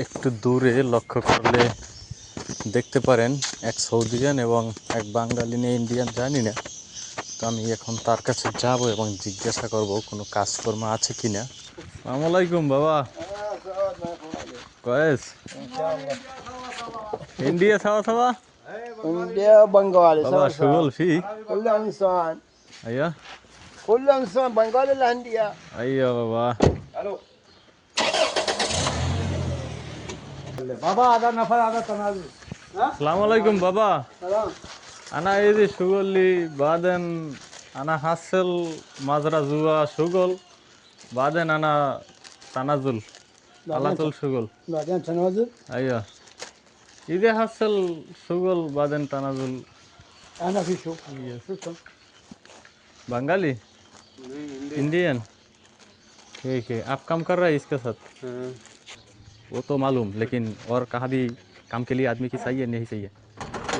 একটু দূরে লক্ষ্য করলে দেখতে পারেন এক সৌদিয়ান এবং এক বাঙালি নিয়ে ইন্ডিয়ান জানি না। তো আমি এখন তার কাছে যাব এবং জিজ্ঞাসা করব কোনো কাজকর্ম আছে কিনা। আসসালামু আলাইকুম বাবা। কয়েস ইন্ডিয়া সাওয়া সাওয়া India Bengali বাবা سوا سوا সুগল ফি كل انسان আইয়া كل انسان بنغالي الهندية আইয়া বাবা। بابا هذا نفر هذا تنازل আসসালামু আলাইকুম বাবা। سلام আনা এই যে সুগলি বাদেন আনা হাসেল মাজরা জুয়া সুগল বাদেন আনা তানাজুল আলাতুল সুগল بعدين تنازل আইয়া ইদে হাসেল সুগল বাদেন তানাজুল انا في شو شو बंगाली इंडियन ठीक है। आप काम कर रहे हैं इसके साथ? वो तो मालूम, लेकिन और कहाँ भी काम के लिए आदमी की सही है नहीं सही है?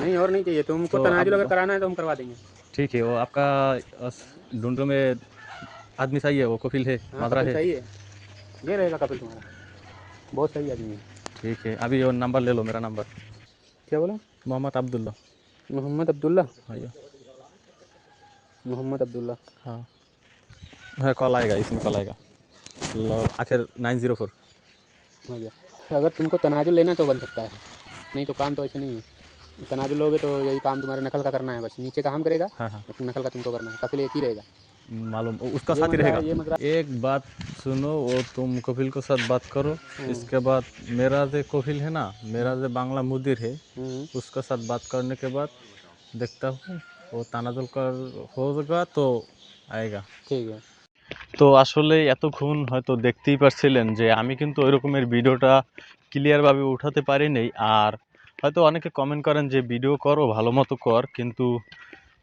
नहीं और नहीं चाहिए तुमको तो तनाजुल अब- अगर कराना है तो हम करवा देंगे। ठीक है। वो आपका ढूंढो में आदमी सही है, वो कफिल है, हाँ, मादरा कपिल है? सही है, ये रहेगा कपिल तुम्हारा, बहुत सही आदमी है। ठीक है, अभी वो नंबर ले लो, मेरा नंबर क्या बोला? मोहम्मद अब्दुल्ला। मोहम्मद अब्दुल्ला। भैया मोहम्मद अब्दुल्ला हाँ है, कॉल आएगा, इसमें कॉल आएगा। लो आखिर 904। हो गया। अगर तुमको तनाजुल लेना तो बन सकता है, नहीं तो काम तो ऐसे नहीं है। तनाजुल लोगे तो यही काम तुम्हारे नकल का करना है, बस नीचे काम करेगा, हाँ हाँ नकल का तुमको करना है, कपिल एक ही रहेगा। मालूम, उसका ये साथ ही मदरा- रहेगा। ये मदरा- एक बात सुनो, वो तुम कफिल के साथ बात करो, इसके बाद मेरा जो कफिल है ना, मेरा जो बांग्ला मुदिर है, उसके साथ बात करने के बाद देखता हूँ वो तानाजुल कर होगा तो आएगा। ठीक है। তো আসলে এতক্ষণ হয়তো দেখতেই পারছিলেন যে আমি কিন্তু ওই রকমের ভিডিওটা ক্লিয়ারভাবে উঠাতে পারিনি। আর হয়তো অনেকে কমেন্ট করেন যে ভিডিও করো, ভালো মতো কর, কিন্তু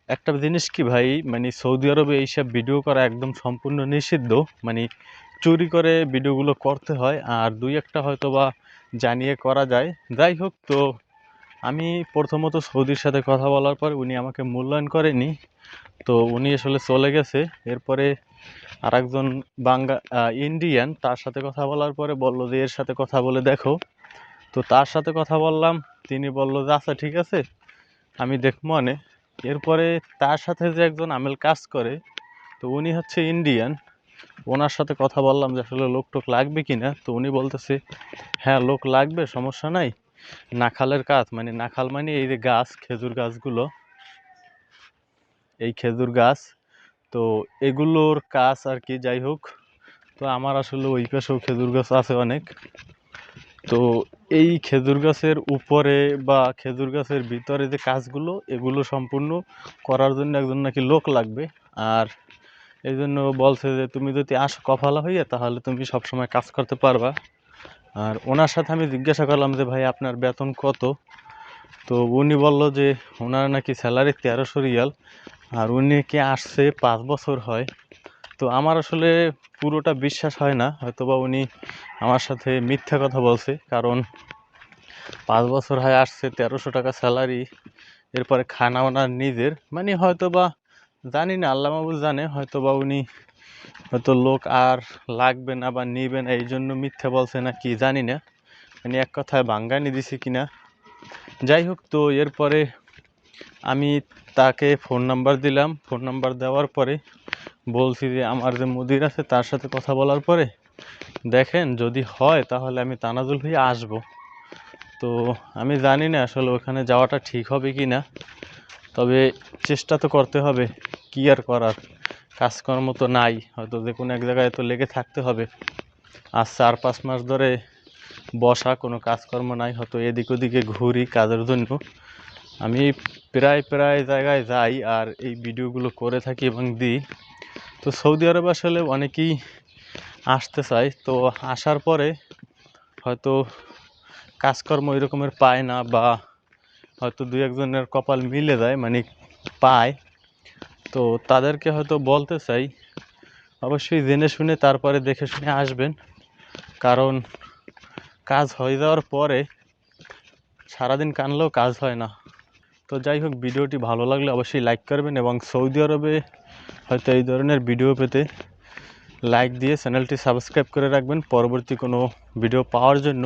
একটা জিনিস কি ভাই, মানে সৌদি আরবে এইসব ভিডিও করা একদম সম্পূর্ণ নিষিদ্ধ। মানে চুরি করে ভিডিওগুলো করতে হয়, আর দুই একটা হয়তো বা জানিয়ে করা যায়। যাই হোক, তো আমি প্রথমত সৌদির সাথে কথা বলার পর উনি আমাকে মূল্যায়ন করেনি, তো উনি আসলে চলে গেছে। এরপরে আরেকজন ইন্ডিয়ান, তার সাথে কথা বলার পরে বলল যে এর সাথে কথা বলে দেখো। তো তার সাথে কথা বললাম, তিনি বলল যে আচ্ছা ঠিক আছে, আমি দেখবো মানে। এরপরে তার সাথে যে একজন আমেল কাজ করে, তো উনি হচ্ছে ইন্ডিয়ান, ওনার সাথে কথা বললাম যে আসলে লোক টোক লাগবে কিনা। তো উনি বলতেছে হ্যাঁ লোক লাগবে, সমস্যা নাই। নাখালের কাজ, মানে নাখাল মানে এই যে গাছ, খেজুর গাছগুলো, এই খেজুর গাছ, তো এগুলোর কাজ আর কি। যাই হোক, তো আমার আসলে ওই পাশেও খেজুর গাছ আছে অনেক। তো এই খেজুর গাছের উপরে বা খেজুর গাছের ভিতরে যে কাজগুলো, এগুলো সম্পূর্ণ করার জন্য একজন নাকি লোক লাগবে। আর এই জন্য বলছে যে তুমি যদি আসো কফালা হইয়া, তাহলে তুমি সবসময় কাজ করতে পারবা। আর ওনার সাথে আমি জিজ্ঞাসা করলাম যে ভাই আপনার বেতন কত? তো উনি বলল যে ওনার নাকি স্যালারি 1300 রিয়াল, আর উনি কি আসছে 5 বছর হয়। তো আমার আসলে পুরোটা বিশ্বাস হয় না, হয়তোবা উনি আমার সাথে মিথ্যা কথা বলছে, কারণ 5 বছর হয় আসছে, 1300 টাকা স্যালারি, এরপরে খানা ওনার নিজের, মানে হয়তোবা জানি না, আল্লাহ মাহবুব জানে, হয়তোবা উনি হয়তো লোক আর লাগবে না বা নিবে না, এই জন্য মিথ্যা বলছে না কি জানি না, মানে এক কথায় ভাঙ্গানি দিছে কিনা। যাই হোক, তো এরপরে আমি তাকে ফোন নাম্বার দিলাম। ফোন নাম্বার দেওয়ার পরে বলছি যে আমার যে মুদির আছে তার সাথে কথা বলার পরে দেখেন যদি হয় তাহলে আমি তানাজুল হয়ে আসব। তো আমি জানি না আসলে ওখানে যাওয়াটা ঠিক হবে কি না, তবে চেষ্টা তো করতে হবে, কি আর করার, কাজকর্ম তো নাই, হয়তো যে কোনো এক জায়গায় তো লেগে থাকতে হবে। আজ 4-5 মাস ধরে বসা, কোনো কাজকর্ম নাই, হয়তো এদিক ওদিকে ঘুরি কাজের জন্য। আমি প্রায় প্রায় জায়গায় যাই আর এই ভিডিওগুলো করে থাকি এবং দিই। তো সৌদি আরব আসলে অনেকেই আসতে চায়, তো আসার পরে হয়তো কাজকর্ম ওই রকমের পায় না, বা হয়তো দুই একজনের কপাল মিলে যায়, মানে পায়। তো তাদেরকে হয়তো বলতে চাই অবশ্যই জেনে শুনে তারপরে দেখে শুনে আসবেন, কারণ কাজ হয়ে যাওয়ার পরে সারাদিন কানলেও কাজ হয় না। তো যাই হোক, ভিডিওটি ভালো লাগলে অবশ্যই লাইক করবেন, এবং সৌদি আরবে হয়তো এই ধরনের ভিডিও পেতে লাইক দিয়ে চ্যানেলটি সাবস্ক্রাইব করে রাখবেন পরবর্তী কোনো ভিডিও পাওয়ার জন্য।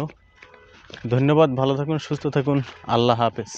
ধন্যবাদ, ভালো থাকুন, সুস্থ থাকুন, আল্লাহ হাফেজ।